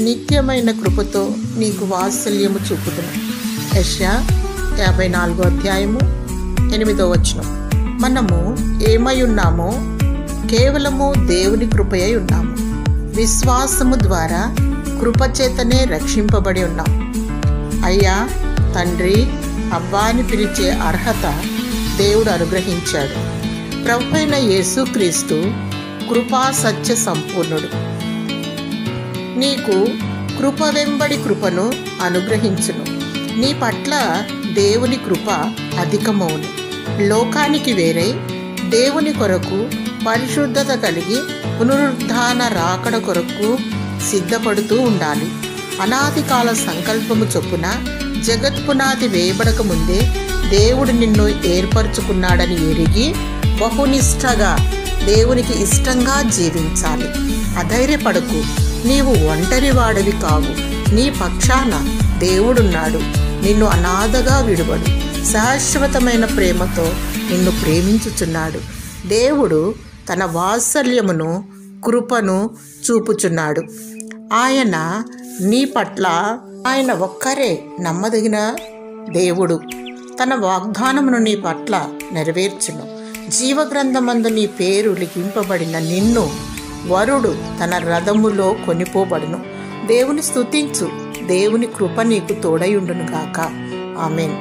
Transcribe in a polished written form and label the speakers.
Speaker 1: నిత్యమైన కృపతో నీకు వాత్సల్యము చూపుదును. యెషయా 54వ అధ్యాయము 8వ వచనం. మనము ఏమై ఉన్నామో కేవలము దేవుని కృపయై ఉన్నాము. విశ్వాసము ద్వారా కృపచేతనే రక్షింపబడి ఉన్నాం. అయ్యా, తండ్రి, అబ్బా అని పిలిచే అర్హత దేవుడు అనుగ్రహించాడు. ప్రభువైన యేసుక్రీస్తు కృపా సత్య సంపూర్ణుడు. నీకు కృప వెంబడి కృపను అనుగ్రహించును. నీ పట్ల దేవుని కృప అధికమవును. లోకానికి వేరై దేవుని కొరకు పరిశుద్ధత కలిగి పునరుద్ధాన రాకడ కొరకు సిద్ధపడుతూ ఉండాలి. అనాది కాల సంకల్పము చొప్పున జగత్పునాది వేయబడక ముందే దేవుడు నిన్ను ఏర్పరచుకున్నాడని ఎరిగి బహునిష్టగా దేవునికి ఇష్టంగా జీవించాలి. అధైర్యపడకు, నీవు ఒంటరి వాడివి కావు. నీ పక్షాన దేవుడున్నాడు. నిన్ను అనాథగా విడువడు. శాశ్వతమైన ప్రేమతో నిన్ను ప్రేమించుచున్నాడు. దేవుడు తన వాత్సల్యమును, కృపను చూపుచున్నాడు. ఆయన నీ పట్ల ఆయన ఒక్కరే నమ్మదగిన దేవుడు. తన వాగ్దానమును నీ పట్ల నెరవేర్చును. జీవగ్రంథమందు నీ పేరు లిఖింపబడిన నిన్ను వరుడు తన రథములో కొనిపోబడును. దేవుని స్తుతించు. దేవుని కృప నీకు తోడయుండును గాక. ఆమేన్.